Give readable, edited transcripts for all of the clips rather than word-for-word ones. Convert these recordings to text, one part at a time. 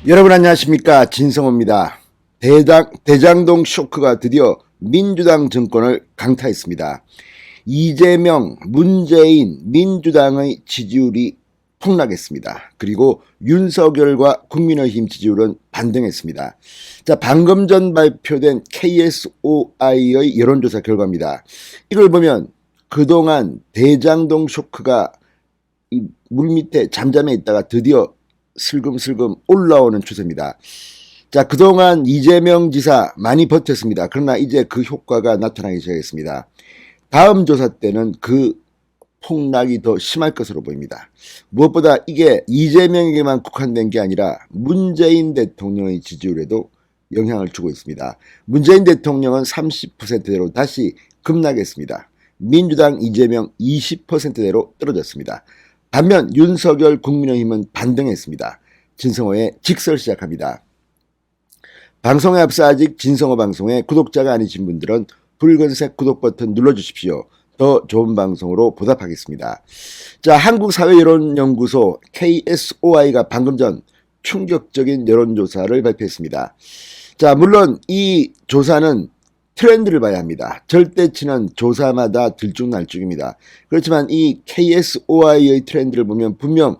여러분 안녕하십니까, 진성호입니다. 대장동 쇼크가 드디어 민주당 정권을 강타했습니다. 이재명, 문재인, 민주당의 지지율이 폭락했습니다. 그리고 윤석열과 국민의힘 지지율은 반등했습니다. 자, 방금 전 발표된 KSOI의 여론조사 결과입니다. 이걸 보면 그동안 대장동 쇼크가 이 물밑에 잠잠해 있다가 드디어 슬금슬금 올라오는 추세입니다. 자, 그동안 이재명 지사 많이 버텼습니다. 그러나 이제 그 효과가 나타나기 시작했습니다. 다음 조사 때는 그 폭락이 더 심할 것으로 보입니다. 무엇보다 이게 이재명에게만 국한된 게 아니라 문재인 대통령의 지지율에도 영향을 주고 있습니다. 문재인 대통령은 30%대로 다시 급락했습니다. 민주당 이재명 20%대로 떨어졌습니다. 반면 윤석열 국민의힘은 반등했습니다. 진성호의 직설 시작합니다. 방송에 앞서 아직 진성호 방송에 구독자가 아니신 분들은 붉은색 구독 버튼 눌러주십시오. 더 좋은 방송으로 보답하겠습니다. 자, 한국사회여론연구소 KSOI가 방금 전 충격적인 여론조사를 발표했습니다. 자, 물론 이 조사는 트렌드를 봐야 합니다. 절대치는 조사마다 들쭉날쭉입니다. 그렇지만 이 KSOI의 트렌드를 보면 분명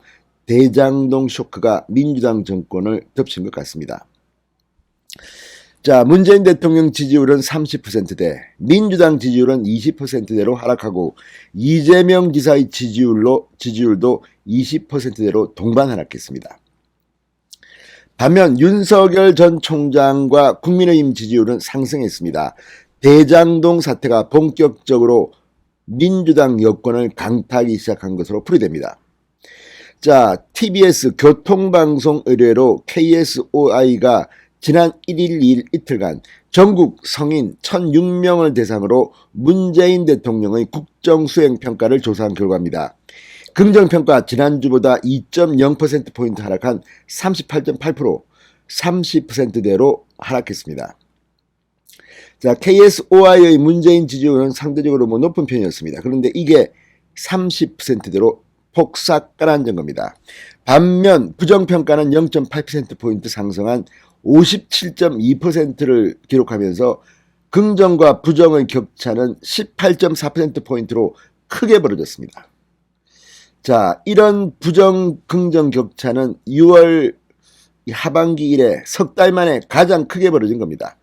대장동 쇼크가 민주당 정권을 덮친 것 같습니다. 자, 문재인 대통령 지지율은 30%대, 민주당 지지율은 20%대로 하락하고 이재명 지사의 지지율도 20%대로 동반 하락했습니다. 반면 윤석열 전 총장과 국민의힘 지지율은 상승했습니다. 대장동 사태가 본격적으로 민주당 여권을 강타하기 시작한 것으로 풀이됩니다. 자, TBS 교통방송 의뢰로 KSOI가 지난 1일 2일 이틀간 전국 성인 1,006명을 대상으로 문재인 대통령의 국정수행평가를 조사한 결과입니다. 긍정평가 지난주보다 2.0%포인트 하락한 38.8%, 30%대로 하락했습니다. 자, KSOI의 문재인 지지율은 상대적으로 높은 편이었습니다. 그런데 이게 30%대로 폭삭 가라앉은 겁니다. 반면 부정평가는 0.8%포인트 상승한 57.2%를 기록하면서 긍정과 부정의 격차는 18.4%포인트로 크게 벌어졌습니다. 자, 이런 부정 긍정 격차는 6월 하반기 이래 석 달 만에 가장 크게 벌어진 겁니다.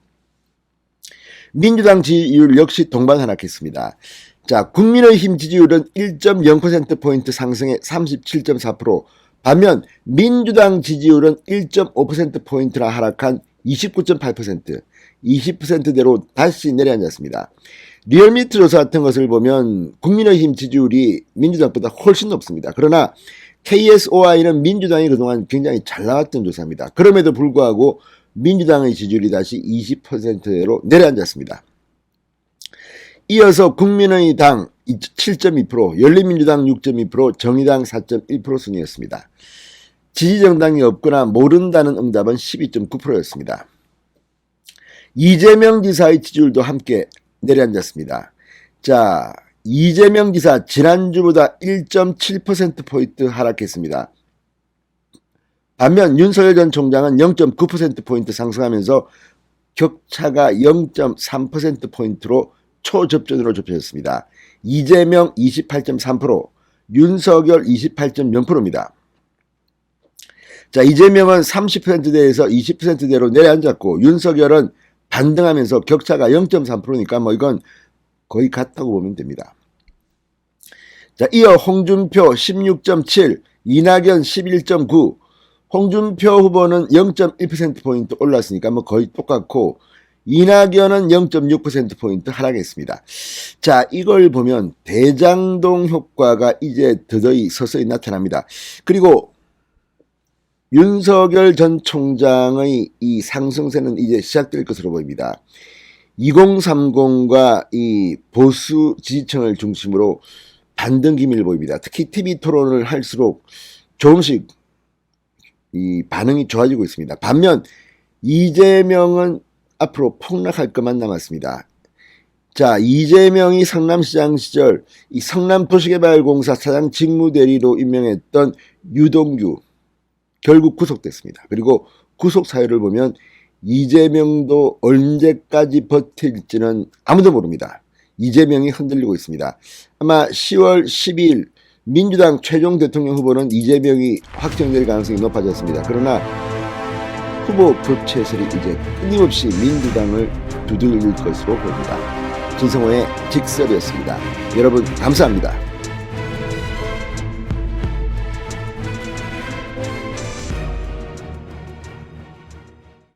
민주당 지지율 역시 동반 하락했습니다. 자, 국민의힘 지지율은 1.0%포인트 상승해 37.4%, 반면 민주당 지지율은 1.5%포인트나 하락한 29.8%, 20%대로 다시 내려앉았습니다. 리얼미터 조사 같은 것을 보면 국민의힘 지지율이 민주당보다 훨씬 높습니다. 그러나 KSOI는 민주당이 그동안 굉장히 잘 나왔던 조사입니다. 그럼에도 불구하고 민주당의 지지율이 다시 20%대로 내려앉았습니다. 이어서 국민의당 7.2%, 열린민주당 6.2%, 정의당 4.1% 순이었습니다. 지지정당이 없거나 모른다는 응답은 12.9%였습니다. 이재명 지사의 지지율도 함께 내려앉았습니다. 자, 이재명 지사 지난주보다 1.7%포인트 하락했습니다. 반면 윤석열 전 총장은 0.9%포인트 상승하면서 격차가 0.3%포인트로 초접전으로 좁혀졌습니다. 이재명 28.3%, 윤석열 28.0%입니다. 자, 이재명은 30%대에서 20%대로 내려앉았고 윤석열은 반등하면서 격차가 0.3%니까 이건 거의 같다고 보면 됩니다. 자, 이어 홍준표 16.7, 이낙연 11.9, 홍준표 후보는 0.1%포인트 올랐으니까 거의 똑같고 이낙연은 0.6%포인트 하락했습니다. 자, 이걸 보면 대장동 효과가 이제 서서히 나타납니다. 그리고 윤석열 전 총장의 이 상승세는 이제 시작될 것으로 보입니다. 2030과 이 보수 지지층을 중심으로 반등 기미를 보입니다. 특히 TV 토론을 할수록 조금씩 이 반응이 좋아지고 있습니다. 반면 이재명은 앞으로 폭락할 것만 남았습니다. 자, 이재명이 성남시장 시절 이 성남도시개발공사 사장 직무대리로 임명했던 유동규 결국 구속됐습니다. 그리고 구속 사유를 보면 이재명도 언제까지 버틸지는 아무도 모릅니다. 이재명이 흔들리고 있습니다. 아마 10월 12일 민주당 최종 대통령 후보는 이재명이 확정될 가능성이 높아졌습니다. 그러나 후보 교체설이 이제 끊임없이 민주당을 두들길 것으로 보입니다. 진성호의 직설이었습니다. 여러분 감사합니다.